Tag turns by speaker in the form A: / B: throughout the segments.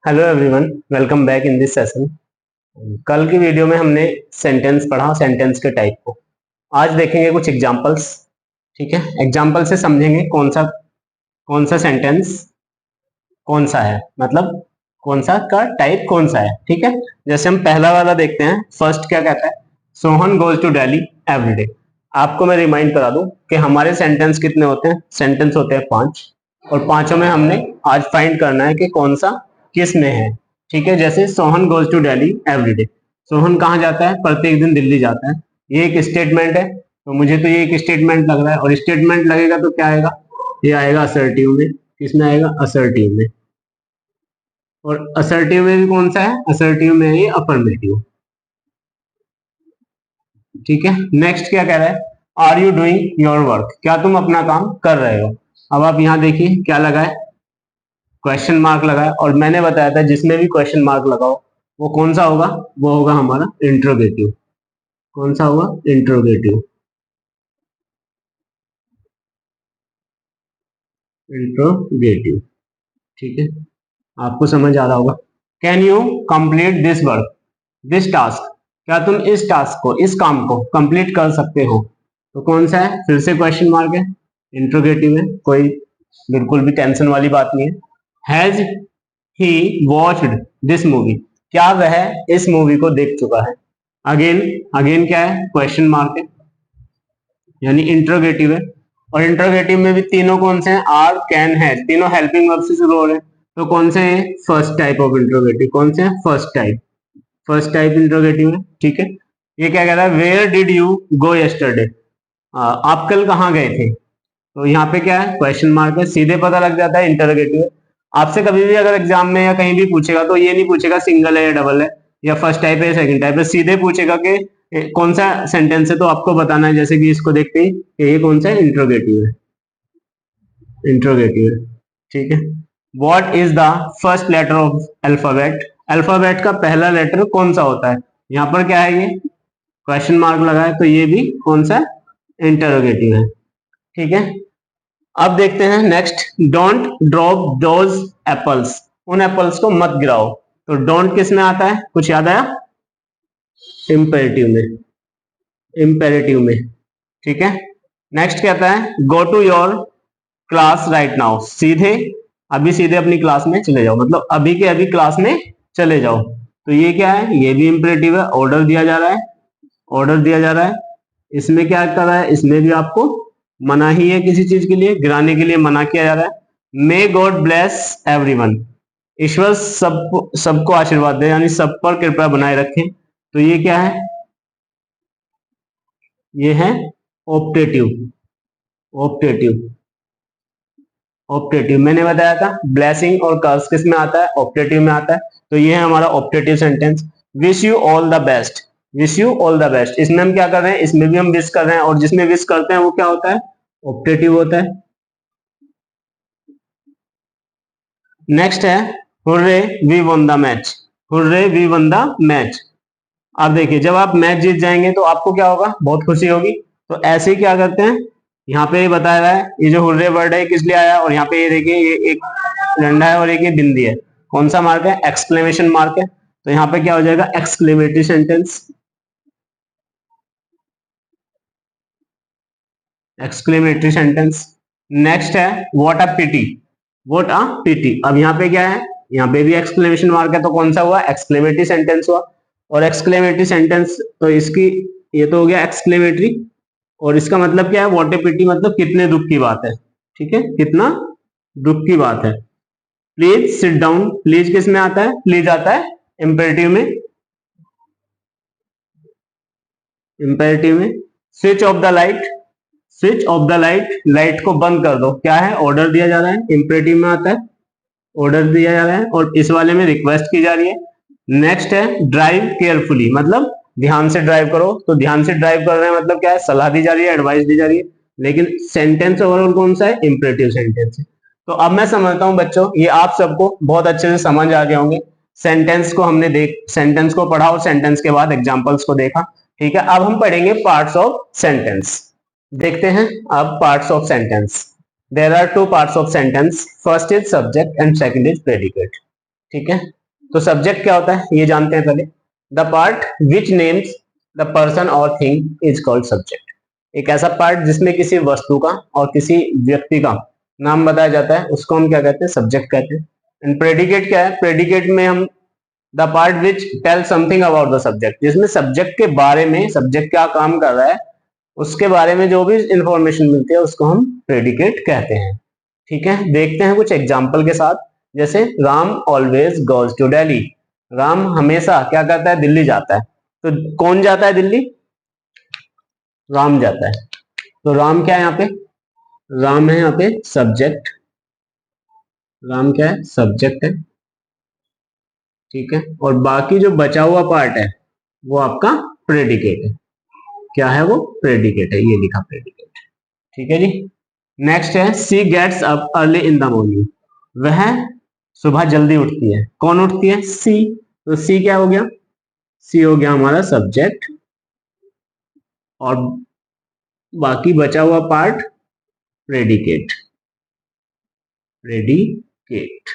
A: Hello everyone, welcome back in this session. कल की video में हमने सेंटेंस पढ़ा, सेंटेंस के टाइप को। आज देखेंगे कुछ एग्जांपल्स। ठीक है, एग्जांपल से समझेंगे कौन सा सेंटेंस कौन सा है, मतलब कौन सा का टाइप कौन सा है। ठीक है, जैसे हम पहला वाला देखते हैं। फर्स्ट क्या कहता है? Sohan goes to Delhi every day. आपको मैं रिमाइंड करा दूं कि हमारे सेंटेंस कितने होते हैं। सेंटेंस होते हैं 5, और पांचों में हमने आज फाइंड करना है कि कौन सा किस में है। ठीक है, जैसे Sohan goes to Delhi every day. Sohan कहाँ जाता है? प्रत्येक दिन दिल्ली जाता है। ये एक स्टेटमेंट है, तो मुझे तो ये एक स्टेटमेंट लग रहा है, और स्टेटमेंट लगेगा तो क्या आएगा? ये आएगा असर्टिव में। किसमें आएगा? असर्टिव में। और असर्टिव में भी कौन सा है? असर्टिव में है ये अफर्मेटिव। ठीक है, नेक्स्ट क्या कह रहा है? Are you doing your work? क्या तुम अपना काम कर रहे हो? अब आप यहां देखिए क्या लगा है, क्वेश्चन मार्क लगा है। और मैंने बताया था जिसमें भी क्वेश्चन मार्क लगाओ वो कौन सा होगा? वो होगा हमारा इंट्रोगेटिव। कौन सा होगा? इंट्रोगेटिव। इंट्रोगेटिव। ठीक है, आपको समझ आ रहा होगा। Can you complete this work, this task? क्या तुम इस टास्क को, इस काम को कंप्लीट कर सकते हो? तो कौन सा है? फिर से क्वेश्चन मार्क है, इंट्रोगेटिव है, कोई बिल्कुल भी टेंशन वाली बात नहीं है। Has he watched this movie? क्या वह इस मूवी को देख चुका है? अगेन, अगेन क्या है? क्वेश्चन मार्क है, यानी इंट्रोगेटिव है। और इंट्रोगेटिव में भी तीनों कौन से हैं? आर, कैन, हैज, तीनों हेल्पिंग वर्ब से शुरू हो रहे हैं। तो कौन से हैं? First type of interrogative. कौन से हैं? First type. First type interrogative है। ठीक है, ये क्या कह रहा है? Where did you go yesterday? आप कल कहाँ गए थे? तो यहाँ पे क्या है? क्वेश्चन मार्क है, सीधे पता लग जाता है इंटरोगेटिव है। आपसे कभी भी अगर एग्जाम में या कहीं भी पूछेगा तो ये नहीं पूछेगा सिंगल है या डबल है, या फर्स्ट टाइप है या सेकंड टाइप है। सीधे पूछेगा कि कौन सा सेंटेंस है, तो आपको बताना है। जैसे कि इसको देखते ही कि ये कौन सा इंट्रोगेटिव है। इंट्रोगेटिव है। ठीक है, what is the first letter of alphabet? Alphabet का पहला लेटर कौन सा होता है? यहाँ पर क्या है? ये क्वेश्चन मार्क लगा है, तो ये भी कौन सा? इंटरोगेटिव है। ठीक है, अब देखते हैं next. Don't drop those apples? उन एप्पल्स को मत गिराओ। तो डोंट किस में आता है? कुछ याद आया? इंपेरेटिव में। इंपेरेटिव में। ठीक है, नेक्स्ट कहता है go to your class right now? सीधे, अभी सीधे अपनी क्लास में चले जाओ, मतलब अभी के अभी क्लास में चले जाओ। तो ये क्या है? ये भी इंपेरेटिव है, ऑर्डर दिया जा रहा है। ऑर्डर दिया जा रहा है। इसमें क्या कर रहा है? इसमें भी आपको मना ही है, किसी चीज के लिए गिराने के लिए मना किया जा रहा है। May God bless everyone? ईश्वर सबको आशीर्वाद दे, यानी सब पर कृपा बनाए रखें। तो ये क्या है? ये है ऑप्टेटिव। ऑप्टेटिव। ऑप्टेटिव मैंने बताया था, ब्लेसिंग और कर्स किस में आता है? ऑप्टेटिव में आता है। तो ये है हमारा optative sentence. Wish you all the best. Wish you all the best, इसमें हम क्या कर रहे हैं? इसमें भी हम विश कर रहे हैं, और जिसमें विश करते हैं वो क्या होता है? ऑप्टेटिव होता है। नेक्स्ट है hurray we won the match. Hurray we won the match. आप देखिए, जब आप मैच जीत जाएंगे तो आपको क्या होगा? बहुत खुशी होगी। तो ऐसे ही क्या करते हैं, यहाँ पे ये बताया रहा है, ये जो हुर्रे वर्ड है किस लिए आया, और यहाँ पे ये देखिए ये एक डंडा है और एक ये बिंदी है। कौन सा मार्क है? एक्सक्लेमेशन मार्क है। तो यहाँ पे क्या हो जाएगा? Exclamatory sentence. Exclamatory sentence. Next है what a pity. What a pity. अब यहाँ पे क्या है? यहाँ पे भी एक्सक्लेमेशन मार्क है, तो कौन सा हुआ? एक्सक्लेमेटरी सेंटेंस हुआ। और एक्सक्लेमेटरी सेंटेंस तो इसकी, ये तो हो गया एक्सक्लेमेटरी। और इसका मतलब क्या है? व्हाट ए पिटी, मतलब कितने दुख की बात है। ठीक है, कितना दुख की बात है। Please sit down. Please kiss में आता है? प्लीज आता है इंपेरेटिव में। इंपेरेटिव में। Switch off the light. Switch off the light, light को बंद कर दो। क्या है? ऑर्डर दिया जा रहा है, इंपेरेटिव में आता है। ऑर्डर दिया जा रहा है, और इस वाले में रिक्वेस्ट की जा रही है। नेक्स्ट है ड्राइव केयरफुली, मतलब ध्यान से ड्राइव करो। तो ध्यान से ड्राइव कर रहे हैं मतलब क्या है? सलाह दी जा रही है, एडवाइस दी जा रही है। लेकिन सेंटेंस ओवरऑल कौन सा है? इंपेरेटिव सेंटेंस है। तो अब मैं समझता हूं बच्चों, ये आप सबको बहुत अच्छे से समझ आ गए होंगे। सेंटेंस को पढ़ा और सेंटेंस के बाद एग्जांपल्स को देखा। ठीक है, अब हम पढ़ेंगे पार्ट्स ऑफ सेंटेंस। देखते हैं अब parts of sentence. There are two parts of sentence. First is subject and second is predicate. ठीक है, तो सब्जेक्ट क्या होता है ये जानते हैं पहले। The part which names the person और थिंग इज कॉल्ड सब्जेक्ट। एक ऐसा पार्ट जिसमें किसी वस्तु का और किसी व्यक्ति का नाम बताया जाता है उसको हम क्या कहते हैं, सब्जेक्ट कहते हैं। एंड प्रेडिकेट क्या है, प्रेडिकेट में हम the part which tell something about the subject, जिसमें सब्जेक्ट के बारे में, सब्जेक्ट क्या काम कर रहा है उसके बारे में जो भी इंफॉर्मेशन मिलती है उसको हम प्रेडिकेट कहते हैं। ठीक है, देखते हैं कुछ एग्जाम्पल के साथ। जैसे Ram always goes to Delhi, Ram हमेशा क्या करता है, दिल्ली जाता है। तो कौन जाता है दिल्ली, राम जाता है। तो राम क्या है यहाँ पे, राम है यहाँ पे सब्जेक्ट, राम क्या है, सब्जेक्ट है। ठीक है, और बाकी जो बचा हुआ पार्ट है वो आपका प्रेडिकेट है। क्या है वो, प्रेडिकेट है, ये लिखा प्रेडिकेट। ठीक है जी। नेक्स्ट है she gets up early in the morning, वह सुबह जल्दी उठती है। कौन उठती है, सी। तो सी क्या हो गया, सी हो गया हमारा सब्जेक्ट, और बाकी बचा हुआ पार्ट प्रेडिकेट, प्रेडिकेट।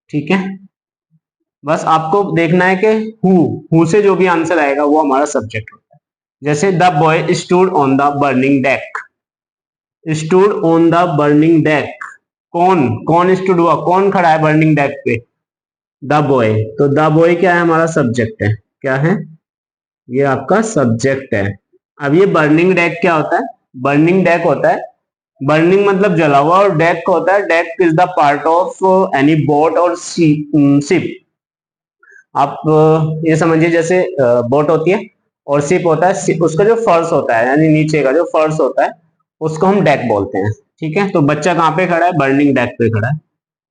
A: ठीक है, बस आपको देखना है कि हु से जो भी आंसर आएगा वो हमारा सब्जेक्ट होता है। जैसे the boy stood on the burning deck, stood on the burning deck, कौन कौन स्टूड हुआ, कौन खड़ा है बर्निंग डेक पे, द बॉय। तो द बॉय क्या है, हमारा सब्जेक्ट है। क्या है, ये आपका सब्जेक्ट है। अब ये बर्निंग डेक क्या होता है, बर्निंग डेक होता है, बर्निंग मतलब जला हुआ, और डेक होता है, deck is the part of any boat और शिप। आप ये समझिए जैसे बोट होती है और शिप होता है, उसका जो फर्श होता है यानी नीचे का जो फर्श होता है उसको हम डेक बोलते हैं। ठीक है, तो बच्चा कहाँ पे खड़ा है, बर्निंग डेक पे खड़ा है।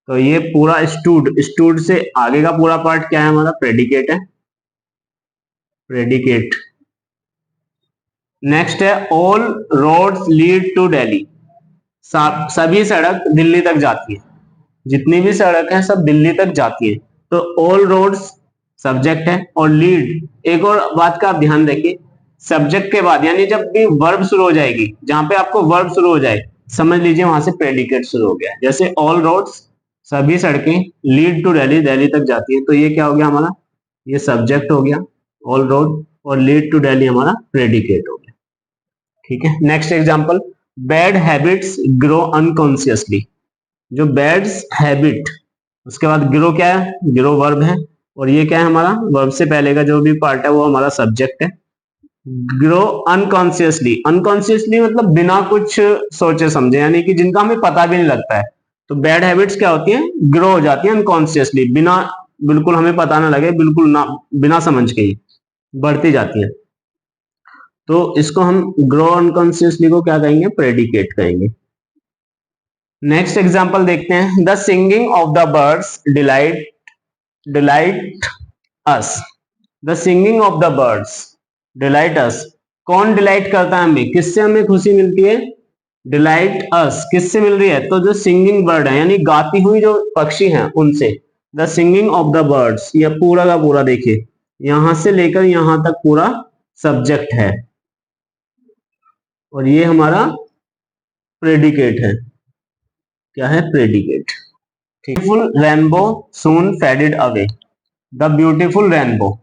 A: तो ये पूरा स्टूड, स्टूड से आगे का पूरा पार्ट क्या है, हमारा प्रेडिकेट है, प्रेडिकेट। नेक्स्ट है all roads lead to Delhi, सभी सड़क दिल्ली तक जाती है, जितनी भी सड़क है सब दिल्ली तक जाती है। तो ऑल रोड्स सब्जेक्ट है, और लीड, एक और बात का आप ध्यान रखिए, सब्जेक्ट के बाद यानी जब भी वर्ब शुरू हो जाएगी, जहां पे आपको वर्ब शुरू हो जाए समझ लीजिए वहां से प्रेडिकेट शुरू हो गया। जैसे ऑल रोड्स, सभी सड़कें, लीड टू दिल्ली, दिल्ली तक जाती है, तो ये क्या हो गया हमारा, ये सब्जेक्ट हो गया ऑल रोड, और लीड टू दिल्ली हमारा प्रेडिकेट हो गया। ठीक है, next example, bad habits grow unconsciously, जो बैड हैबिट, उसके बाद ग्रो क्या है, ग्रो वर्ब है, और ये क्या है हमारा, वर्ब से पहले का जो भी पार्ट है वो हमारा सब्जेक्ट है। ग्रो अनकॉन्शियसली, अनकॉन्शियसली मतलब बिना कुछ सोचे समझे, यानी कि जिनका हमें पता भी नहीं लगता है। तो बैड हैबिट्स क्या होती है, ग्रो हो जाती है अनकॉन्शियसली, बिना, बिल्कुल हमें पता ना लगे, बिल्कुल ना, बिना समझ के ही बढ़ती जाती है। तो इसको हम ग्रो अनकॉन्शियसली को क्या कहेंगे, प्रेडिकेट कहेंगे। नेक्स्ट एग्जांपल देखते हैं, the singing of the birds delight us, the singing of the birds delight us, कौन डिलाइट करता है हमें, किससे हमें खुशी मिलती है, डिलाइट अस किससे मिल रही है, तो जो सिंगिंग बर्ड है यानी गाती हुई जो पक्षी हैं उनसे। The singing of the birds, ये पूरा का पूरा देखिए, यहां से लेकर यहां तक पूरा सब्जेक्ट है, और ये हमारा प्रेडिकेट है। क्या है, predicate. Beautiful rainbow soon faded away, the beautiful rainbow,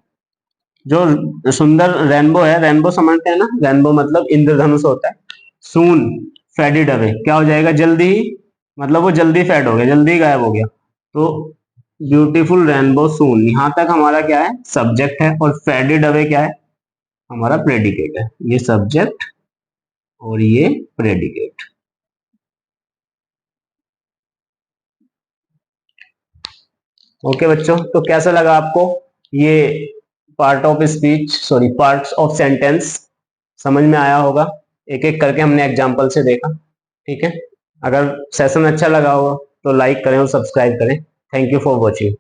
A: जो सुंदर रेनबो है, रेनबो समझते हैं ना, रेनबो मतलब इंद्रधनुष होता है। सून फेडेड अवे क्या हो जाएगा, जल्दी ही, मतलब वो जल्दी फेड हो गया, जल्दी गायब हो गया। तो ब्यूटीफुल रेनबो सून, यहां तक हमारा क्या है, सब्जेक्ट है, और फेडेड अवे क्या है, हमारा प्रेडिकेट है। ये सब्जेक्ट और ये प्रेडिकेट। ओके बच्चों, तो कैसा लगा आपको ये part of speech, sorry parts of sentence, समझ में आया होगा, एक एक करके हमने एग्जाम्पल से देखा। ठीक है, अगर सेशन अच्छा लगा हो तो लाइक करें और सब्सक्राइब करें। Thank you for watching.